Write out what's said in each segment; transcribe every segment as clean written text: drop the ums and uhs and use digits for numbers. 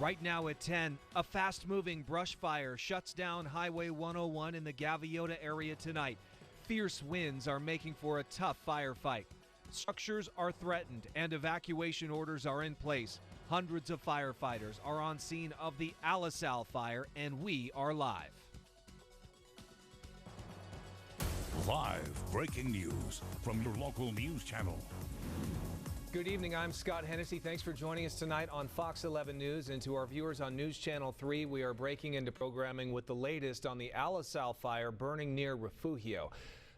Right now at 10, a fast-moving brush fire shuts down Highway 101 in the Gaviota area tonight. Fierce winds are making for a tough firefight. Structures are threatened and evacuation orders are in place. Hundreds of firefighters are on scene of the Alisal Fire, and we are live. Live breaking news from your local news channel. Good evening, I'm Scott Hennessy. Thanks for joining us tonight on Fox 11 News. And to our viewers on News Channel 3, we are breaking into programming with the latest on the Alisal Fire burning near Refugio.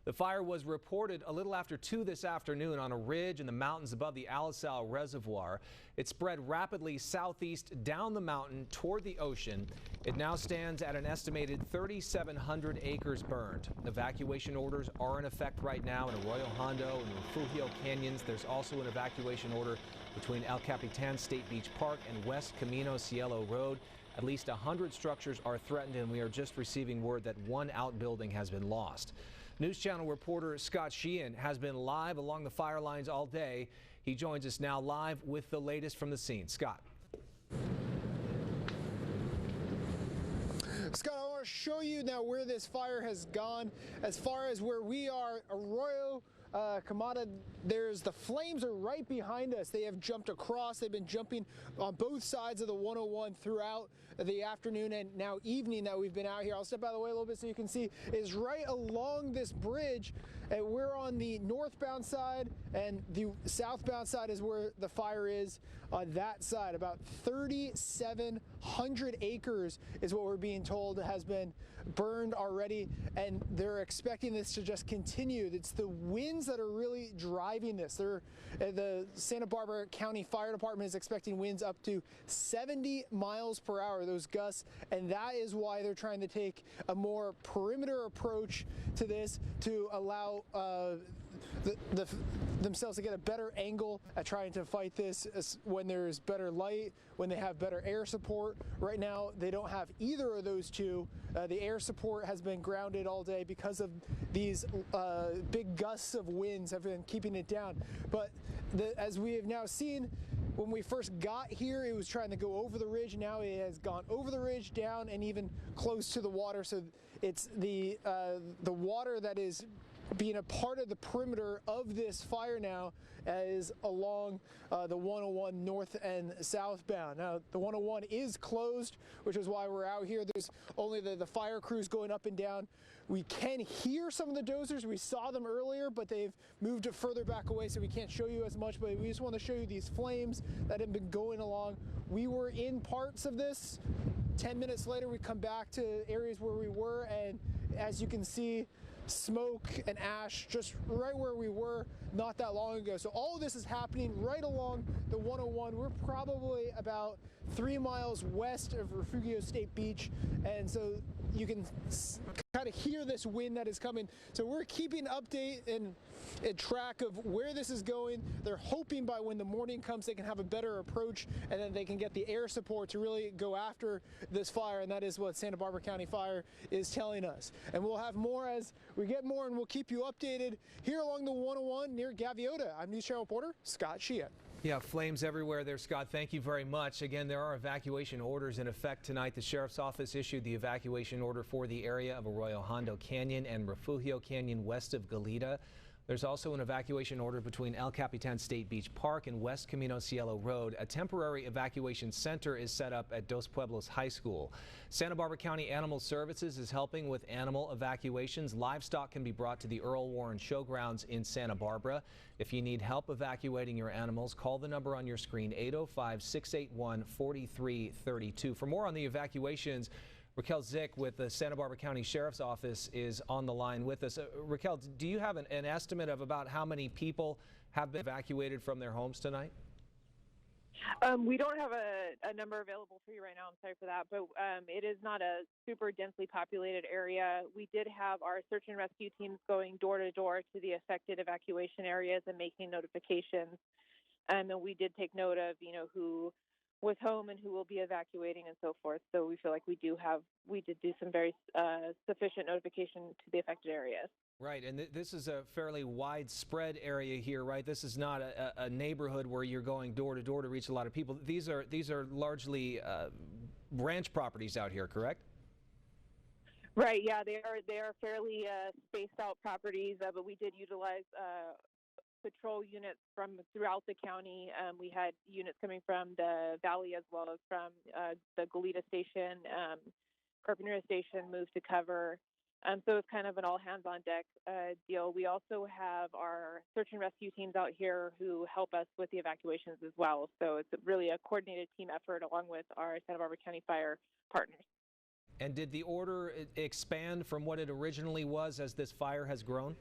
The fire was reported a little after 2 this afternoon on a ridge in the mountains above the Alisal Reservoir. It spread rapidly southeast down the mountain toward the ocean. It now stands at an estimated 3,700 acres burned. Evacuation orders are in effect right now in Arroyo Hondo and Refugio Canyons. There's also an evacuation order between El Capitan State Beach Park and West Camino Cielo Road. At least 100 structures are threatened, and we are just receiving word that one outbuilding has been lost. News Channel reporter Scott Sheehan has been live along the fire lines all day. He joins us now live with the latest from the scene. Scott. Scott, I want to show you now where this fire has gone. As far as where we are, Arroyo Camada, the flames are right behind us. They have jumped across. They've been jumping on both sides of the 101 throughout the afternoon and now evening that we've been out here. I'll step out of the way a little bit so you can see is right along this bridge. And we're on the northbound side, and the southbound side is where the fire is on that side. About 3,700 acres is what we're being told has been burned already, and they're expecting this to just continue. It's the winds that are really driving this. The Santa Barbara County Fire Department is expecting winds up to 70 miles per hour, those gusts, and that is why they're trying to take a more perimeter approach to this to allow themselves to get a better angle at trying to fight this when there's better light, when they have better air support. Right now, they don't have either of those two. The air support has been grounded all day because of these big gusts of winds have been keeping it down. But as we have now seen, when we first got here, it was trying to go over the ridge. Now it has gone over the ridge, down, and even close to the water. So it's the water that is being a part of the perimeter of this fire now is along the 101 north and southbound. Now, the 101 is closed, which is why we're out here. There's only the fire crews going up and down. We can hear some of the dozers. We saw them earlier, but they've moved further back away, so we can't show you as much, but we just want to show you these flames that have been going along. We were in parts of this. 10 minutes later, we come back to areas where we were, and as you can see, smoke and ash just right where we were not that long ago. So all of this is happening right along the 101. We're probably about 3 miles west of Refugio State Beach, and so you can kind of hear this wind that is coming. So we're keeping update and track of where this is going. They're hoping by when the morning comes they can have a better approach, and then they can get the air support to really go after this fire, and that is what Santa Barbara County Fire is telling us. And we'll have more as we get more, and we'll keep you updated here along the 101 near Gaviota. I'm News Channel reporter Scott Sheehan. Yeah, flames everywhere there, Scott. Thank you very much. Again, there are evacuation orders in effect tonight. The sheriff's office issued the evacuation order for the area of Arroyo Hondo Canyon and Refugio Canyon west of Goleta. There's also an evacuation order between El Capitan State Beach Park and West Camino Cielo Road. A temporary evacuation center is set up at Dos Pueblos High School. Santa Barbara County Animal Services is helping with animal evacuations. Livestock can be brought to the Earl Warren Showgrounds in Santa Barbara. If you need help evacuating your animals, call the number on your screen, 805-681-4332. For more on the evacuations, Raquel Zick with the Santa Barbara County Sheriff's Office is on the line with us. Raquel, do you have an estimate of about how many people have been evacuated from their homes tonight? We don't have a number available for you right now. I'm sorry for that, but it is not a super densely populated area. We did have our search and rescue teams going door to door to the affected evacuation areas and making notifications. And we did take note of, who was home and who will be evacuating and so forth. So we feel like we did do some very sufficient notification to the affected areas. Right, and this is a fairly widespread area here, right? This is not a neighborhood where you're going door to door to reach a lot of people. These are largely ranch properties out here, correct? Right. Yeah, they are fairly spaced out properties, but we did utilize patrol units from throughout the county. We had units coming from the valley as well as from the Goleta Station, Carpinteria Station moved to cover. So it's kind of an all hands on deck deal. We also have our search and rescue teams out here who help us with the evacuations as well. So it's really a coordinated team effort along with our Santa Barbara County Fire partners. And did the order expand from what it originally was as this fire has grown?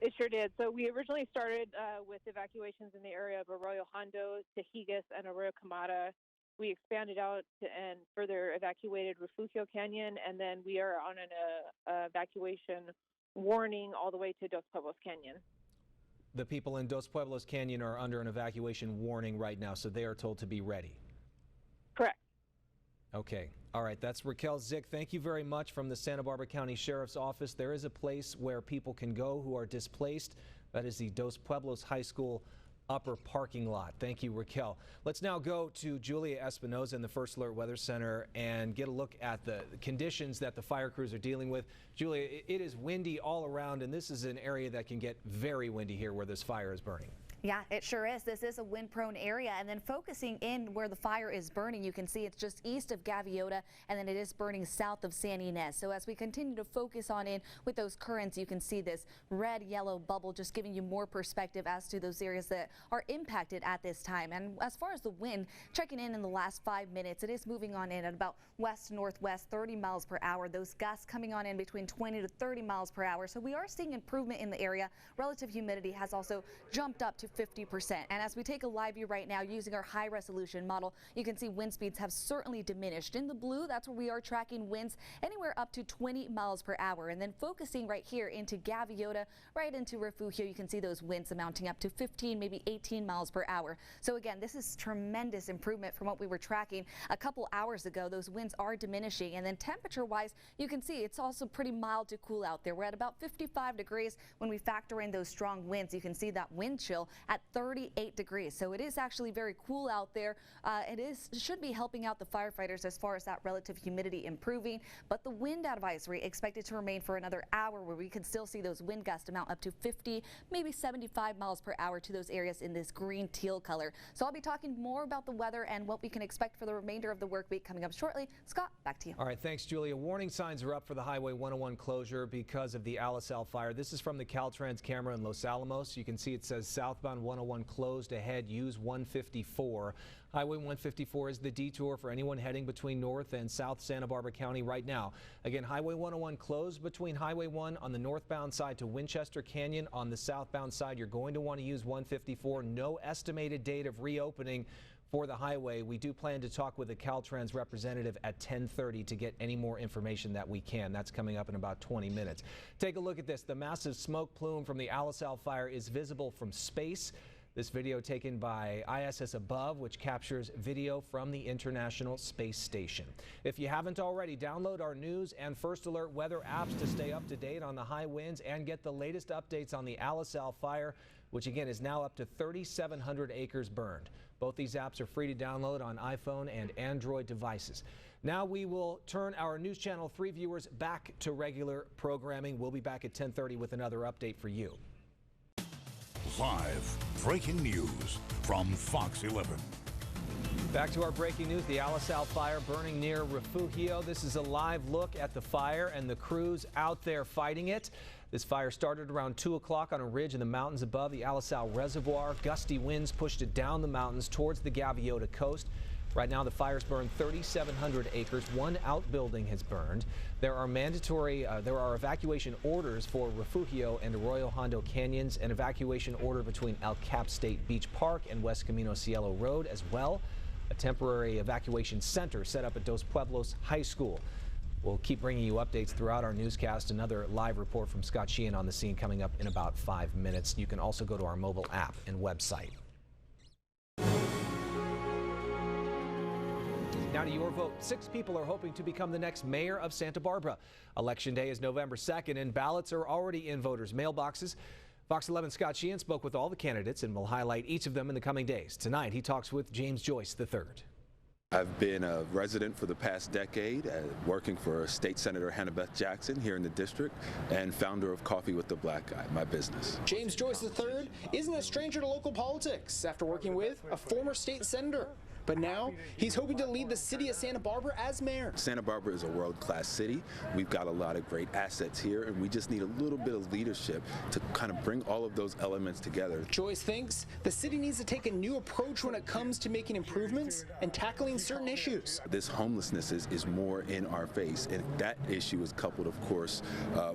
It sure did. So we originally started with evacuations in the area of Arroyo Hondo, Tejigas, and Arroyo Camada. We expanded out and further evacuated Refugio Canyon, and then we are on an evacuation warning all the way to Dos Pueblos Canyon. The people in Dos Pueblos Canyon are under an evacuation warning right now, so they are told to be ready. Correct. Okay. All right. That's Raquel Zick. Thank you very much from the Santa Barbara County Sheriff's Office. There is a place where people can go who are displaced. That is the Dos Pueblos High School upper parking lot. Thank you, Raquel. Let's now go to Julia Espinoza in the First Alert Weather Center and get a look at the conditions that the fire crews are dealing with. Julia, it is windy all around, and this is an area that can get very windy here where this fire is burning. Yeah, it sure is. This is a wind-prone area, and then focusing in where the fire is burning, you can see it's just east of Gaviota, and then it is burning south of San Ynez. So as we continue to focus on in with those currents, you can see this red-yellow bubble just giving you more perspective as to those areas that are impacted at this time. And as far as the wind, checking in the last 5 minutes, it is moving on in at about west-northwest, 30 miles per hour. Those gusts coming on in between 20 to 30 miles per hour. So we are seeing improvement in the area. Relative humidity has also jumped up to 50%. And as we take a live view right now using our high resolution model, you can see wind speeds have certainly diminished. In the blue, that's where we are tracking winds anywhere up to 20 miles per hour. And then focusing right here into Gaviota, right into Refugio, you can see those winds amounting up to 15, maybe 18 miles per hour. So again, this is tremendous improvement from what we were tracking a couple hours ago. Those winds are diminishing. And then temperature wise, you can see it's also pretty mild to cool out there. We're at about 55 degrees when we factor in those strong winds. You can see that wind chill at 38 degrees. So it is actually very cool out there. It should be helping out the firefighters as far as that relative humidity improving. But the wind advisory expected to remain for another hour, where we could still see those wind gusts amount up to 50, maybe 75 miles per hour to those areas in this green teal color. So I'll be talking more about the weather and what we can expect for the remainder of the work week coming up shortly. Scott, back to you. All right. Thanks, Julia. Warning signs are up for the Highway 101 closure because of the Alisal Fire. This is from the Caltrans camera in Los Alamos. You can see it says southbound 101 closed ahead. Use 154. Highway 154 is the detour for anyone heading between North and South Santa Barbara County right now. Again, Highway 101 closed between Highway 1 on the northbound side to Winchester Canyon. On the southbound side, you're going to want to use 154. No estimated date of reopening for the highway. We do plan to talk with a Caltrans representative at 10:30 to get any more information that we can. That's coming up in about 20 minutes. Take a look at this. The massive smoke plume from the Alisal Fire is visible from space. This video taken by ISS Above, which captures video from the International Space Station. If you haven't already, download our news and First Alert weather apps to stay up to date on the high winds and get the latest updates on the Alisal Fire, which again is now up to 3,700 acres burned. Both these apps are free to download on iPhone and Android devices. Now we will turn our News Channel 3 viewers back to regular programming. We'll be back at 10:30 with another update for you. Live breaking news from Fox 11. Back to our breaking news. The Alisal Fire burning near Refugio. This is a live look at the fire and the crews out there fighting it. This fire started around 2 o'clock on a ridge in the mountains above the Alisal Reservoir. Gusty winds pushed it down the mountains towards the Gaviota coast. Right now, the fire's burned 3,700 acres. One outbuilding has burned. There are evacuation orders for Refugio and Arroyo Hondo Canyons, an evacuation order between El Cap State Beach Park and West Camino Cielo Road as well. A temporary evacuation center set up at Dos Pueblos High School. We'll keep bringing you updates throughout our newscast. Another live report from Scott Sheehan on the scene coming up in about 5 minutes. You can also go to our mobile app and website. Now to your vote. 6 people are hoping to become the next mayor of Santa Barbara. Election day is November 2nd, and ballots are already in voters' mailboxes. Fox 11's Scott Sheehan spoke with all the candidates and will highlight each of them in the coming days. Tonight, he talks with James Joyce III. I've been a resident for the past decade, working for State Senator Hannah-Beth Jackson here in the district, and founder of Coffee with the Black Guy, my business. James Joyce III isn't a stranger to local politics after working with a former state senator. But now he's hoping to lead the city of Santa Barbara as mayor. Santa Barbara is a world-class city. We've got a lot of great assets here, and we just need a little bit of leadership to kind of bring all of those elements together. Joyce thinks the city needs to take a new approach when it comes to making improvements and tackling certain issues. This homelessness is more in our face, and that issue is coupled, of course,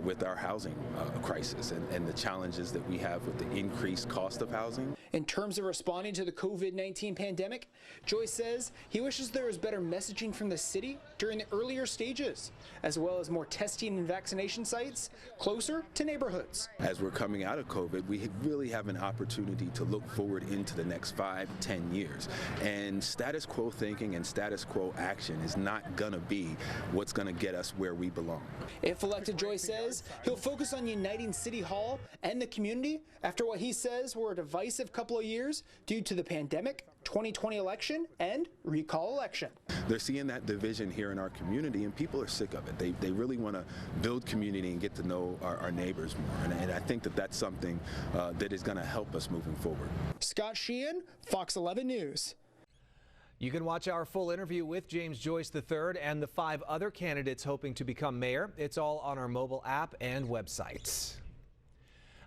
with our housing crisis and the challenges that we have with the increased cost of housing. In terms of responding to the COVID-19 pandemic, Joyce says he wishes there was better messaging from the city during the earlier stages, as well as more testing and vaccination sites closer to neighborhoods. As we're coming out of COVID, we really have an opportunity to look forward into the next 5-10 years. And status quo thinking and status quo action is not going to be what's going to get us where we belong. If elected, Joyce says he'll focus on uniting City Hall and the community after what he says were a divisive couple of years due to the pandemic, 2020 election, and recall election. They're seeing that division here in our community, and people are sick of it. They really want to build community and get to know our neighbors more, and I think that that's something that is going to help us moving forward. Scott Sheehan, Fox 11 News. You can watch our full interview with James Joyce III and the 5 other candidates hoping to become mayor. It's all on our mobile app and websites.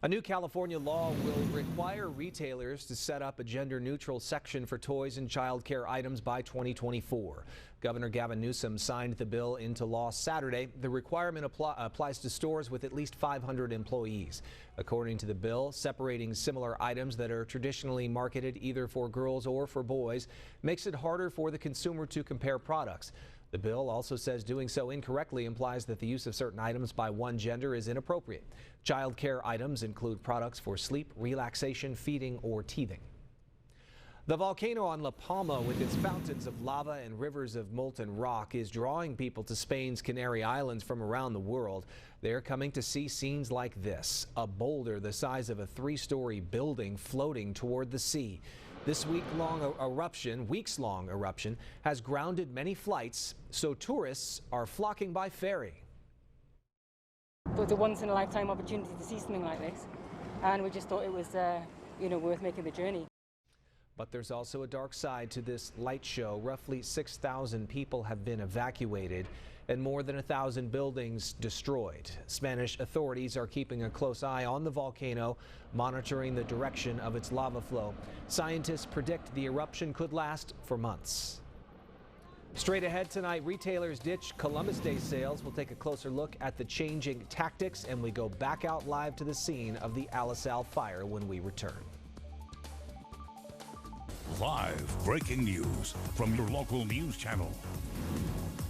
A new California law will require retailers to set up a gender-neutral section for toys and child care items by 2024. Governor Gavin Newsom signed the bill into law Saturday. The requirement applies to stores with at least 500 employees. According to the bill, separating similar items that are traditionally marketed either for girls or for boys makes it harder for the consumer to compare products. The bill also says doing so incorrectly implies that the use of certain items by one gender is inappropriate. Child care items include products for sleep, relaxation, feeding, or teething. The volcano on La Palma, with its fountains of lava and rivers of molten rock, is drawing people to Spain's Canary Islands from around the world. They're coming to see scenes like this, a boulder the size of a 3-story building floating toward the sea. This weeks-long eruption has grounded many flights, so tourists are flocking by ferry. It was a once-in-a-lifetime opportunity to see something like this, and we just thought it was, worth making the journey. But there's also a dark side to this light show. Roughly 6,000 people have been evacuated and more than 1,000 buildings destroyed. Spanish authorities are keeping a close eye on the volcano, monitoring the direction of its lava flow. Scientists predict the eruption could last for months. Straight ahead tonight, retailers ditch Columbus Day sales. We'll take a closer look at the changing tactics, and we go back out live to the scene of the Alisal Fire when we return. Live breaking news from your local news channel.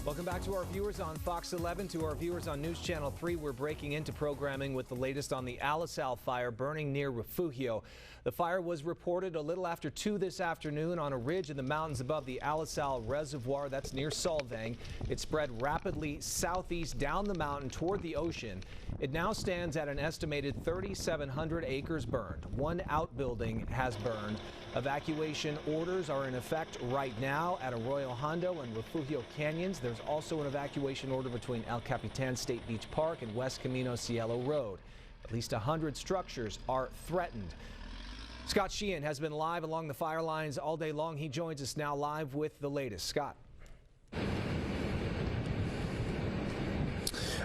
Welcome back to our viewers on Fox 11. To our viewers on News Channel 3, we're breaking into programming with the latest on the Alisal Fire burning near Refugio. The fire was reported a little after 2 this afternoon on a ridge in the mountains above the Alisal Reservoir. That's near Solvang. It spread rapidly southeast down the mountain toward the ocean. It now stands at an estimated 3,700 acres burned. 1 outbuilding has burned. Evacuation orders are in effect right now at Arroyo Hondo and Refugio Canyons. There's also an evacuation order between El Capitan State Beach Park and West Camino Cielo Road. At least 100 structures are threatened. Scott Sheehan has been live along the fire lines all day long. He joins us now live with the latest. Scott.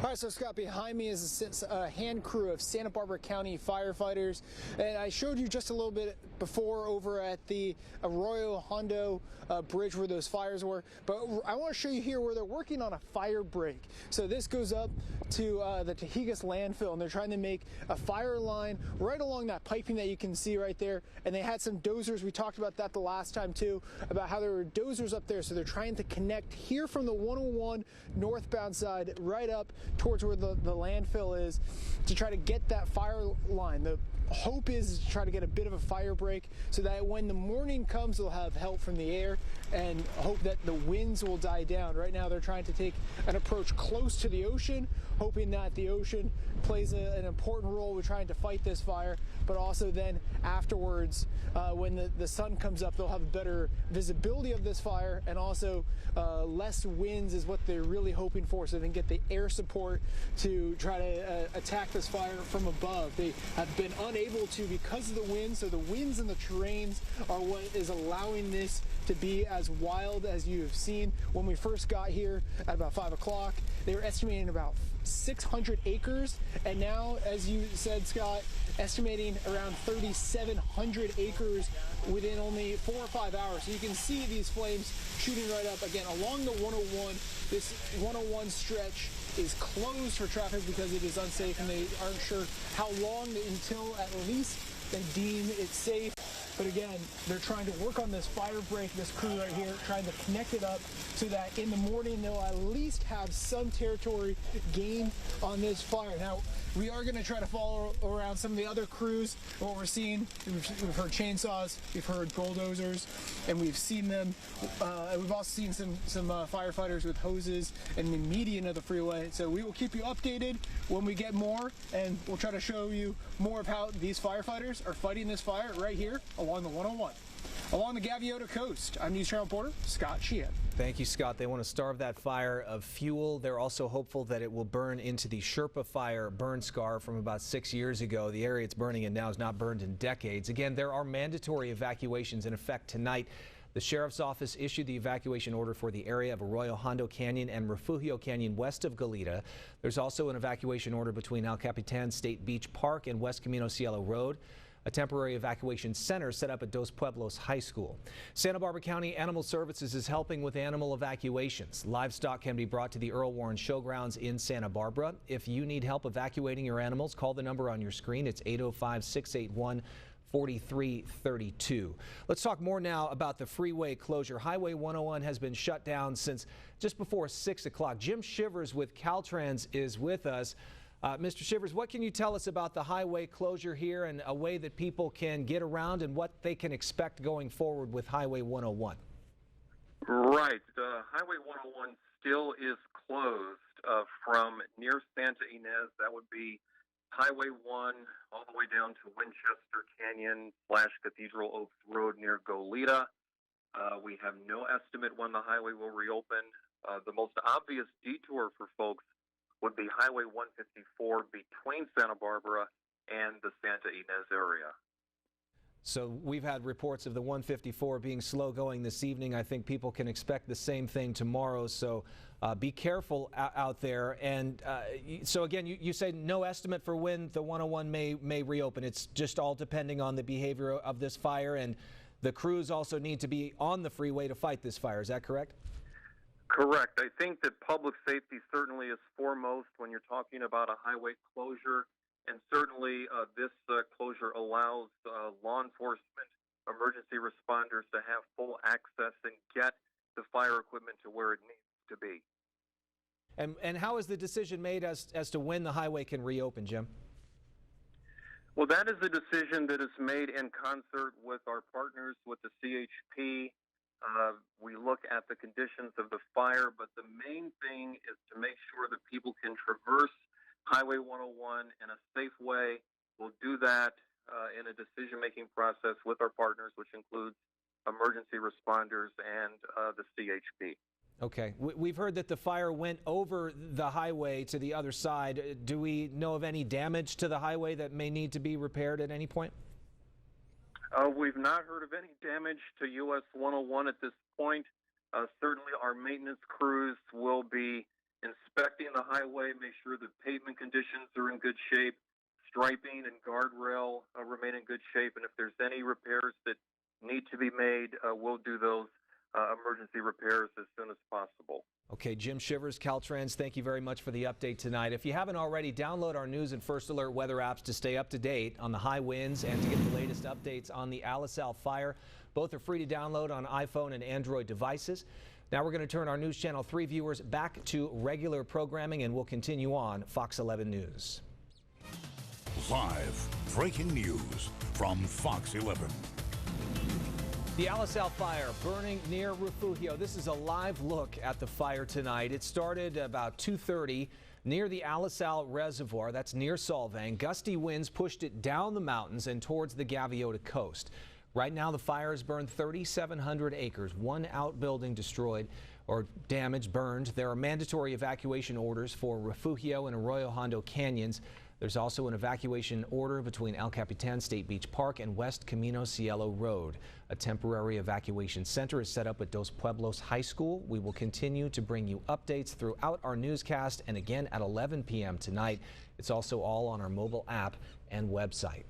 All right, so Scott, behind me is a hand crew of Santa Barbara County firefighters, and I showed you just a little bit before over at the Arroyo Hondo bridge where those fires were, but I want to show you here where they're working on a fire break. So this goes up to the Tejigas landfill, and they're trying to make a fire line right along that piping that you can see right there, and they had some dozers. We talked about that the last time too, about how there were dozers up there, so they're trying to connect here from the 101 northbound side right up towards where the landfill is to try to get that fire line. The hope is to try to get a bit of a fire break so that when the morning comes, they'll have help from the air and hope that the winds will die down. Right now they're trying to take an approach close to the ocean, hoping that the ocean plays an important role with trying to fight this fire, but also then afterwards, when the sun comes up, they'll have better visibility of this fire, and also less winds is what they're really hoping for, so they can get the air support to try to attack this fire from above. They have been unable to because of the winds, so the winds and the terrains are what is allowing this to be as wild as you have seen. When we first got here at about 5 o'clock, they were estimating about 600 acres, and now, as you said, Scott, estimating around 3,700 acres within only 4 or 5 hours. So you can see these flames shooting right up again along the 101. This 101 stretch is closed for traffic because it is unsafe, and they aren't sure how long until at least they deem it safe. But again, they're trying to work on this fire break, this crew right here, trying to connect it up so that in the morning they'll at least have some territory gained on this fire. Now, we are going to try to follow around some of the other crews. What we're seeing, we've heard chainsaws, we've heard bulldozers, and we've seen them. We've also seen some firefighters with hoses in the median of the freeway. So we will keep you updated when we get more, and we'll try to show you more of how these firefighters are fighting this fire right here along the 101. Along the Gaviota coast, I'm News Channel reporter Scott Sheehan. Thank you, Scott. They want to starve that fire of fuel. They're also hopeful that it will burn into the Sherpa fire burn scar from about 6 years ago. The area it's burning in now is not burned in decades. Again, there are mandatory evacuations in effect tonight. The sheriff's office issued the evacuation order for the area of Arroyo Hondo Canyon and Refugio Canyon west of Goleta. There's also an evacuation order between El Capitan State Beach Park and West Camino Cielo Road. A temporary evacuation center set up at Dos Pueblos High School. Santa Barbara County Animal Services is helping with animal evacuations. Livestock can be brought to the Earl Warren Showgrounds in Santa Barbara. If you need help evacuating your animals, call the number on your screen. It's 805-681-4332. Let's talk more now about the freeway closure. Highway 101 has been shut down since just before 6 o'clock. Jim Shivers with Caltrans is with us. Mr. Shivers, what can you tell us about the highway closure here and a way that people can get around and what they can expect going forward with Highway 101? Right. Highway 101 still is closed from near Santa Ynez. That would be Highway 1 all the way down to Winchester Canyon / Cathedral Oaks Road near Goleta. We have no estimate when the highway will reopen. The most obvious detour for folks would be Highway 154 between Santa Barbara and the Santa Ynez area. So we've had reports of the 154 being slow going this evening. I think people can expect the same thing tomorrow. So be careful out there. And so again, you say no estimate for when the 101 may reopen. It's just all depending on the behavior of this fire, and the crews also need to be on the freeway to fight this fire. Is that correct? Correct. I think that public safety certainly is foremost when you're talking about a highway closure, and certainly this closure allows law enforcement, emergency responders to have full access and get the fire equipment to where it needs to be. And how is the decision made as to when the highway can reopen, Jim? Well, that is a decision that is made in concert with our partners, with the CHP. We look at the conditions of the fire, but the main thing is to make sure that people can traverse Highway 101 in a safe way. We'll do that in a decision-making process with our partners, which includes emergency responders and the CHP. Okay. We've heard that the fire went over the highway to the other side. Do we know of any damage to the highway that may need to be repaired at any point? We've not heard of any damage to US 101 at this point. Certainly our maintenance crews will be inspecting the highway, make sure the pavement conditions are in good shape, striping and guardrail remain in good shape, and if there's any repairs that need to be made, we'll do those emergency repairs as soon as possible. Okay, Jim Shivers, Caltrans, thank you very much for the update tonight. If you haven't already, download our News and First Alert weather apps to stay up to date on the high winds and to get the latest updates on the Alisal Fire. Both are free to download on iPhone and Android devices. Now we're going to turn our News Channel 3 viewers back to regular programming, and we'll continue on Fox 11 News. Live breaking news from Fox 11. The Alisal Fire burning near Refugio. This is a live look at the fire tonight. It started about 2:30 near the Alisal Reservoir. That's near Solvang. Gusty winds pushed it down the mountains and towards the Gaviota coast. Right now, the fire has burned 3,700 acres. One outbuilding destroyed or damaged, burned. There are mandatory evacuation orders for Refugio and Arroyo Hondo canyons. There's also an evacuation order between El Capitan State Beach Park and West Camino Cielo Road. A temporary evacuation center is set up at Dos Pueblos High School. We will continue to bring you updates throughout our newscast and again at 11 p.m. tonight. It's also all on our mobile app and website.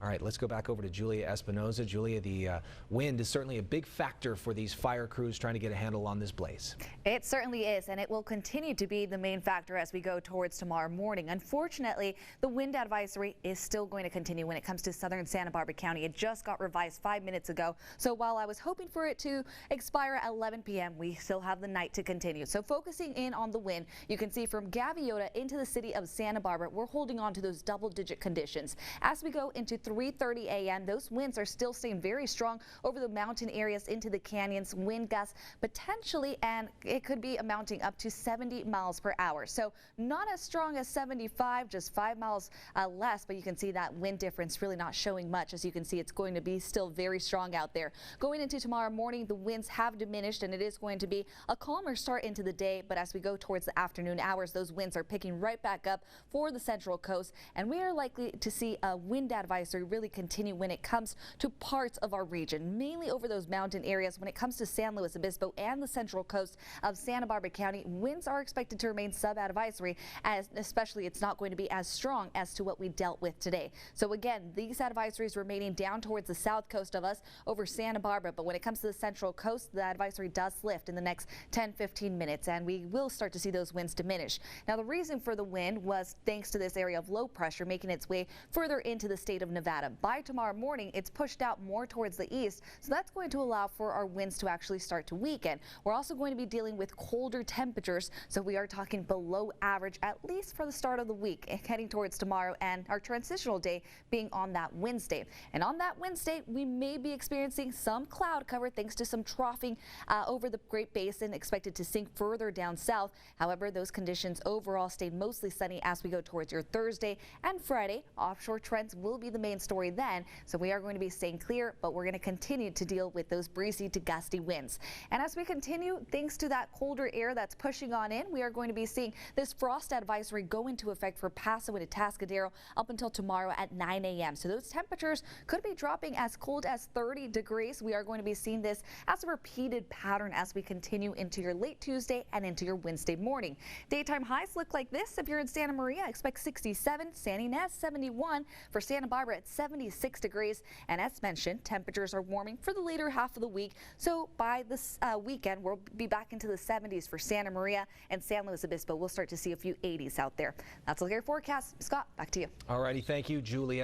All right, let's go back over to Julia Espinoza. Julia, the wind is certainly a big factor for these fire crews trying to get a handle on this blaze. It certainly is, and it will continue to be the main factor as we go towards tomorrow morning. Unfortunately, the wind advisory is still going to continue when it comes to southern Santa Barbara County. It just got revised 5 minutes ago. So while I was hoping for it to expire at 11 p.m., we still have the night to continue. So focusing in on the wind, you can see from Gaviota into the city of Santa Barbara, we're holding on to those double-digit conditions. As we go into 3:30 a.m., those winds are still staying very strong over the mountain areas into the canyons. Wind gusts potentially, and it could be amounting up to 70 miles per hour. So not as strong as 75, just 5 miles less, but you can see that wind difference really not showing much. As you can see, it's going to be still very strong out there. Going into tomorrow morning, the winds have diminished, and it is going to be a calmer start into the day. But as we go towards the afternoon hours, those winds are picking right back up for the central coast, and we are likely to see a wind advisory really continue when it comes to parts of our region, mainly over those mountain areas. When it comes to San Luis Obispo and the central coast of Santa Barbara County, winds are expected to remain sub-advisory, as especially it's not going to be as strong as to what we dealt with today. So again, these advisories remaining down towards the south coast of us over Santa Barbara, but when it comes to the central coast, the advisory does lift in the next 10-15 minutes, and we will start to see those winds diminish. Now, the reason for the wind was thanks to this area of low pressure making its way further into the state of Nevada. By tomorrow morning, it's pushed out more towards the east, so that's going to allow for our winds to actually start to weaken. We're also going to be dealing with colder temperatures, so we are talking below average, at least for the start of the week, heading towards tomorrow and our transitional day being on that Wednesday. And on that Wednesday, we may be experiencing some cloud cover thanks to some troughing over the Great Basin, expected to sink further down south. However, those conditions overall stay mostly sunny as we go towards your Thursday and Friday. Offshore trends will be the main story then, so we are going to be staying clear, but we're going to continue to deal with those breezy to gusty winds. And as we continue, thanks to that colder air that's pushing on in, we are going to be seeing this frost advisory go into effect for Paso and Atascadero up until tomorrow at 9 a.m. So those temperatures could be dropping as cold as 30 degrees. We are going to be seeing this as a repeated pattern as we continue into your late Tuesday and into your Wednesday morning. Daytime highs look like this. If you're in Santa Maria, expect 67, San Ynez 71, for Santa Barbara at 76 degrees. And as mentioned, temperatures are warming for the later half of the week. So by this weekend, we'll be back into the 70s for Santa Maria and San Luis Obispo. We'll start to see a few 80s out there. That's a look at your forecast. Scott, back to you. All righty. Thank you, Julia.